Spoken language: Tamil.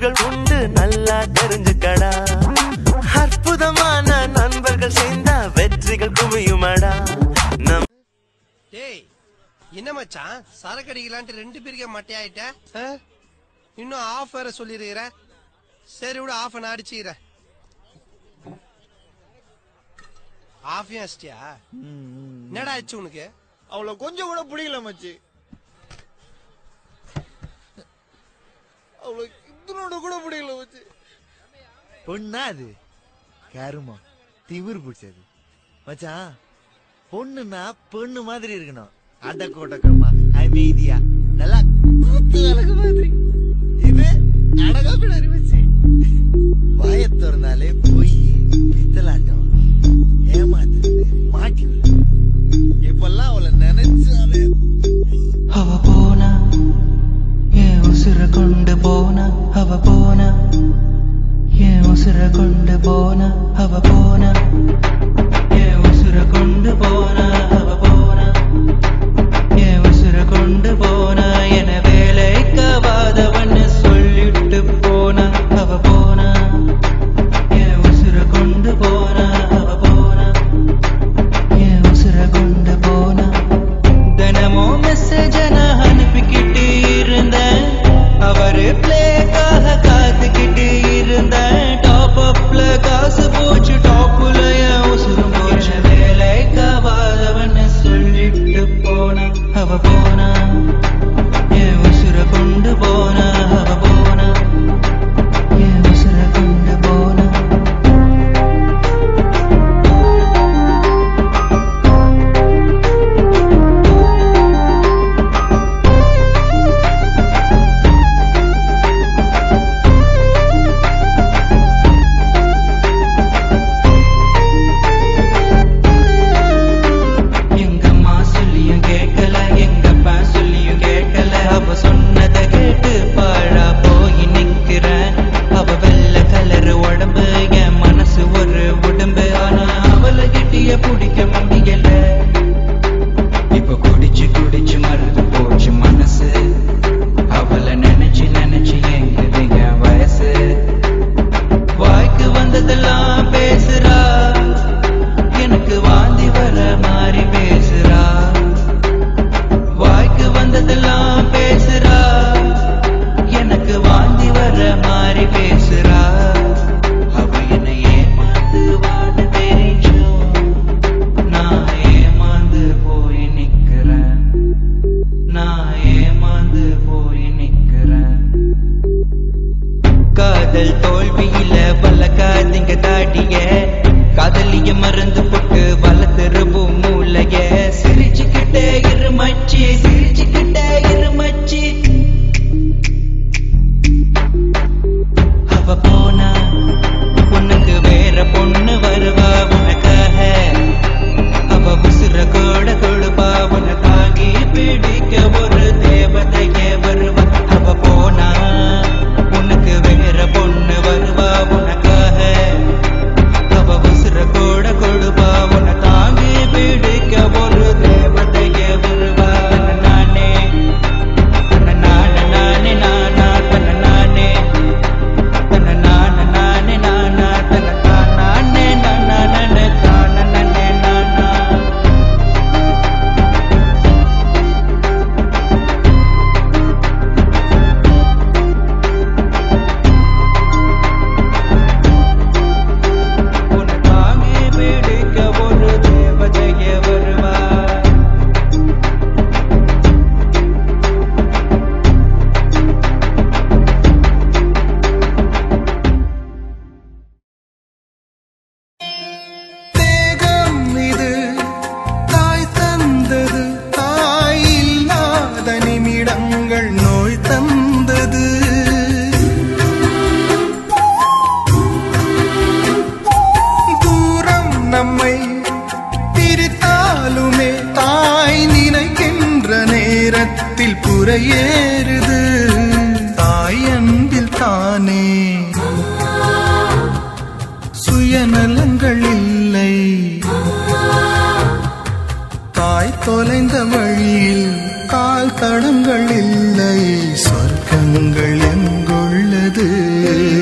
நட்புகள் உண்டு நல்லா தெரிஞ்சுக்கடா. அற்புதமான நண்பர்கள் சேர்ந்தா வெற்றிகள் குவியுமாடா. டேய் என்ன மச்சான் சரக்கு அடிக்கலான்ட்டு 2 பேருக்கே மட்டையாயிட்ட. இன்னும் ஆஃப் வேற சொல்லிருக்கிற. சரி விட ஆஃப் நான் அடிச்சுக்கிறேன். ஆஃப் அடிச்சியா? என்னடா ஆச்சு உனக்கு? அவளை கொஞ்சம் கூட பிடிக்கல மச்சி. அவளை இதனோட கூட பிடிக்கல மச்சி. பொண்ணா அது கருமா திமிர் பிடிச்சது மச்சான். பொண்ணுன்னா பொண்ணு மாதிரி இருக்கணும். அடக்கோட்டக்கமா அமைதியா நல்லா கூத்து விளக்கு மாதிரி. இது அடகா பின்னாடி வச்சு வாய திறந்தாலே போய் பித்தலாட்டம் ஏமாத்து மாட்டி. இப்பெல்லாம் அவளை நினைச்சாலே அவ போனா என் உசுர கொண்டு போனா. அவ போனா என் உசுர கொண்டு போனா. அவ போனா என் உசுர கொண்டு போனா. அவ போனா என் உசுர கொண்டு போனா. என வேலைக்காவாதவன்னு சொல்லிட்டு போனா. அவ போனா என் உசுர கொண்டு போனா. அவ போனா என் உசுர கொண்டு போனா. தினமும் மெசேஜ நான் அனுப்பிக்கிட்டு இருந்தேன். அவரு பிளேக்காக காத்துக்கிட்டு இருந்தேன். டாப் அப்ல காசு போச்சு. டாப்புல என் உசுரும் போச்சு. வேலைக்காவாதவன்னு சொல்லிட்டு போனா. அவ போனா என் உசுர கொண்டு போனா. அவ போனா என் உசுர கொண்டு போனா. எங்க அம்மா சொல்லியும் கேட்கல, எங்க அப்பா சொல்லியும் கேட்கல. அவ சொன்னதை கேட்டு பாழா போய் நிக்கிறேன். அவ வெள்ளை கலர் உடம்பு, என் மனசு ஒரு உடம்பு. ஆனா அவளை கிட்டிய பிடிக்க முடியல. இப்ப குடிச்சு குடிச்சு மறந்து போச்சு மனசு. அவளை நினைச்சு நினைச்சு எங்குது என் வயசு. வாய்க்கு வந்ததெல்லாம் பேசுறா. எனக்கு வாந்தி வர மாதிரி பேசுறா. வாய்க்கு வந்ததெல்லாம் பேசுறா. எனக்கு வாந்தி வர மாதிரி பேசுறா. அவ என்னை ஏமாந்து வாட தெரிஞ்சும் நான் ஏமாந்து போய் நிக்கிறேன். நான் ஏமாந்து போய் நிக்கிறேன். காதல் தோல்வியில பல்லக்காதீங்க தாடிய. காதலிய மறந்து போட்டு வளர்த்துருவும் மூளைய. சிரிச்சுக்கிட்டே இருமச்சி, சிரிச்சுக்கிட்டே இருமச்சி. அவ போனா உனக்கு வேற பொண்ணு வருவா உனக்காக. அவ உசுர கூட கொடுப்பா. உன தாங்கி பிடிக்க ஒரு தேவதையே வருவா. அவ போனா உனக்கு வேற பொண்ணு வருவா உனக்காக. அவ உசுர கூட கொடுப்பா. உன தாங்கி பிடிக்க ஒரு தேவதையே வருவா. நானே நானே நானே நானா தன நானே தன நானே நானே நானா தன தானே நானா நானே தானே நானே நானா. உன்னை தாங்கி பிடிக்க ஒரு தேவதையே வருவா. தேகம் இது தாய் தந்தது. தாய் இல்லாத நிமிடங்கள் நோய் தந்தது. தூரம் நம்மை பிரித்தாலுமே தாய் நினைக்கின்ற நேரத்தில் புறையேறுது. தாய் அன்பில் தானே சுயநலங்கள் இல்லை. தாய் தொலைந்த வழியில் கால் தடங்கள் இல்லை. சொர்க்கங்கள் எங்குள்ளது ஏறுது